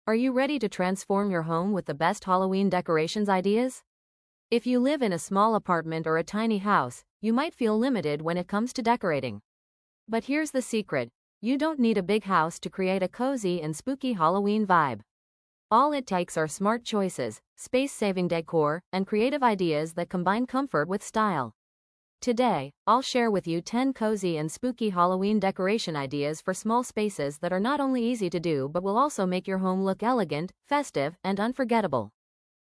Are you ready to transform your home with the best Halloween decorations ideas? If you live in a small apartment or a tiny house, you might feel limited when it comes to decorating. But here's the secret: you don't need a big house to create a cozy and spooky Halloween vibe. All it takes are smart choices, space-saving decor, and creative ideas that combine comfort with style. Today, I'll share with you 10 cozy and spooky Halloween decoration ideas for small spaces that are not only easy to do but will also make your home look elegant, festive, and unforgettable.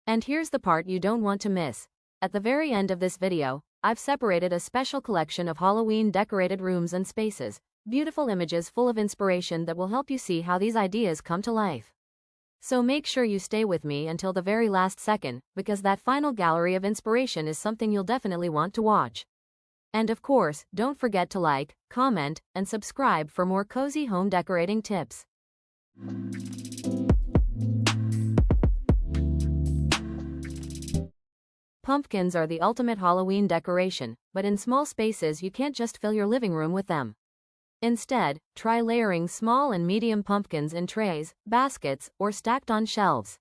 And here's the part you don't want to miss. At the very end of this video, I've separated a special collection of Halloween decorated rooms and spaces, beautiful images full of inspiration that will help you see how these ideas come to life. So make sure you stay with me until the very last second, because that final gallery of inspiration is something you'll definitely want to watch. And of course, don't forget to like, comment, and subscribe for more cozy home decorating tips. Pumpkins are the ultimate Halloween decoration, but in small spaces you can't just fill your living room with them. Instead, try layering small and medium pumpkins in trays, baskets, or stacked on shelves.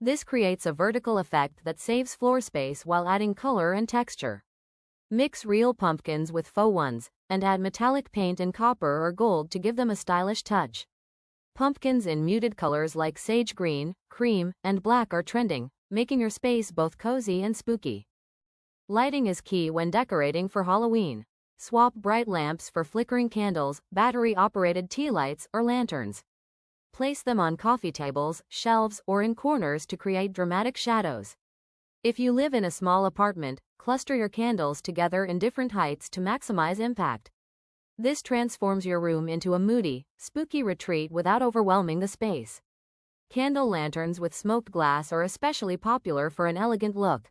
This creates a vertical effect that saves floor space while adding color and texture. Mix real pumpkins with faux ones, and add metallic paint in copper or gold to give them a stylish touch. Pumpkins in muted colors like sage green, cream, and black are trending, making your space both cozy and spooky. Lighting is key when decorating for Halloween. Swap bright lamps for flickering candles, battery-operated tea lights, or lanterns. Place them on coffee tables, shelves, or in corners to create dramatic shadows. If you live in a small apartment, cluster your candles together in different heights to maximize impact. This transforms your room into a moody, spooky retreat without overwhelming the space. Candle lanterns with smoked glass are especially popular for an elegant look.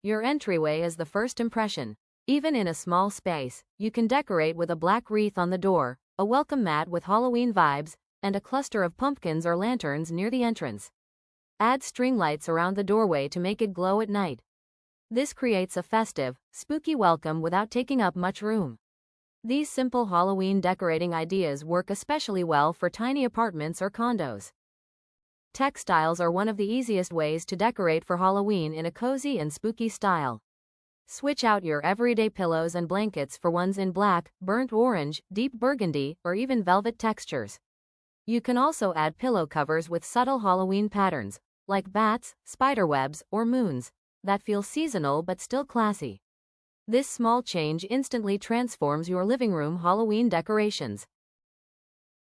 Your entryway is the first impression. Even in a small space, you can decorate with a black wreath on the door, a welcome mat with Halloween vibes, and a cluster of pumpkins or lanterns near the entrance. Add string lights around the doorway to make it glow at night. This creates a festive, spooky welcome without taking up much room. These simple Halloween decorating ideas work especially well for tiny apartments or condos. Textiles are one of the easiest ways to decorate for Halloween in a cozy and spooky style. Switch out your everyday pillows and blankets for ones in black, burnt orange, deep burgundy, or even velvet textures. You can also add pillow covers with subtle Halloween patterns, like bats, spiderwebs, or moons, that feel seasonal but still classy. This small change instantly transforms your living room Halloween decorations.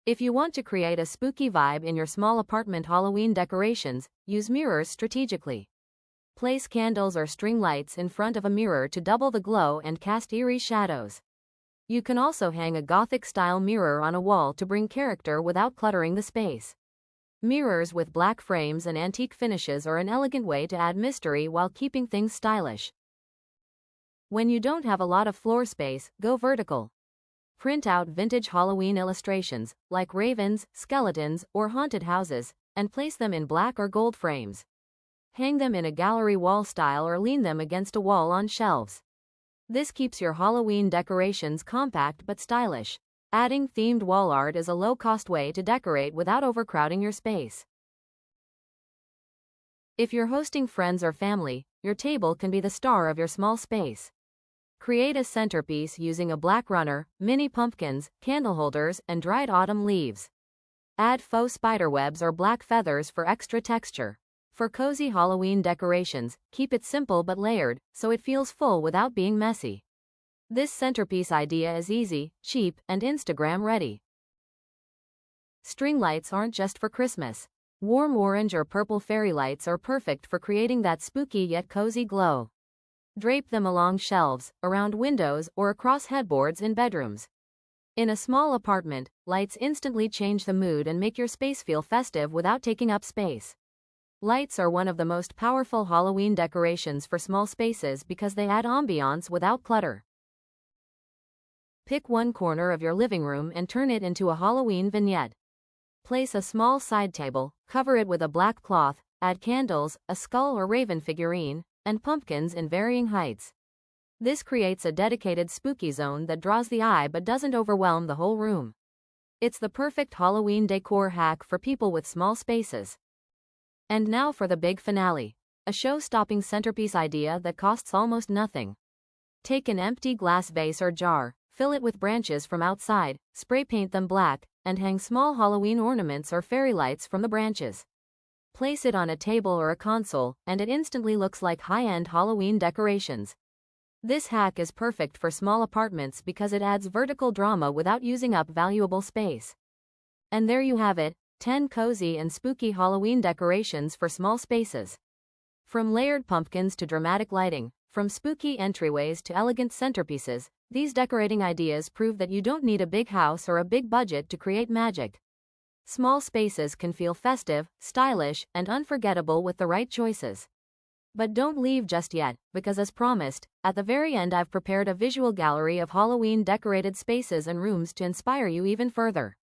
If you want to create a spooky vibe in your small apartment Halloween decorations, use mirrors strategically. Place candles or string lights in front of a mirror to double the glow and cast eerie shadows. You can also hang a Gothic-style mirror on a wall to bring character without cluttering the space. Mirrors with black frames and antique finishes are an elegant way to add mystery while keeping things stylish. When you don't have a lot of floor space, go vertical. Print out vintage Halloween illustrations, like ravens, skeletons, or haunted houses, and place them in black or gold frames. Hang them in a gallery wall style or lean them against a wall on shelves. This keeps your Halloween decorations compact but stylish. Adding themed wall art is a low-cost way to decorate without overcrowding your space. If you're hosting friends or family, your table can be the star of your small space. Create a centerpiece using a black runner, mini pumpkins, candle holders, and dried autumn leaves. Add faux spiderwebs or black feathers for extra texture. For cozy Halloween decorations, keep it simple but layered, so it feels full without being messy. This centerpiece idea is easy, cheap, and Instagram ready. String lights aren't just for Christmas. Warm orange or purple fairy lights are perfect for creating that spooky yet cozy glow. Drape them along shelves, around windows, or across headboards in bedrooms. In a small apartment, lights instantly change the mood and make your space feel festive without taking up space. Lights are one of the most powerful Halloween decorations for small spaces because they add ambiance without clutter. Pick one corner of your living room and turn it into a Halloween vignette. Place a small side table, cover it with a black cloth, add candles, a skull or raven figurine, and pumpkins in varying heights. This creates a dedicated spooky zone that draws the eye but doesn't overwhelm the whole room. It's the perfect Halloween decor hack for people with small spaces. And now for the big finale. A show-stopping centerpiece idea that costs almost nothing. Take an empty glass vase or jar, fill it with branches from outside, spray paint them black, and hang small Halloween ornaments or fairy lights from the branches. Place it on a table or a console, and it instantly looks like high-end Halloween decorations. This hack is perfect for small apartments because it adds vertical drama without using up valuable space. And there you have it, 10 cozy and spooky Halloween decorations for small spaces. From layered pumpkins to dramatic lighting, from spooky entryways to elegant centerpieces, these decorating ideas prove that you don't need a big house or a big budget to create magic. Small spaces can feel festive, stylish, and unforgettable with the right choices. But don't leave just yet, because as promised, at the very end I've prepared a visual gallery of Halloween decorated spaces and rooms to inspire you even further.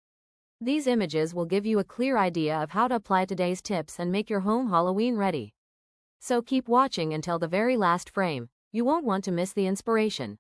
These images will give you a clear idea of how to apply today's tips and make your home Halloween ready. So keep watching until the very last frame. You won't want to miss the inspiration.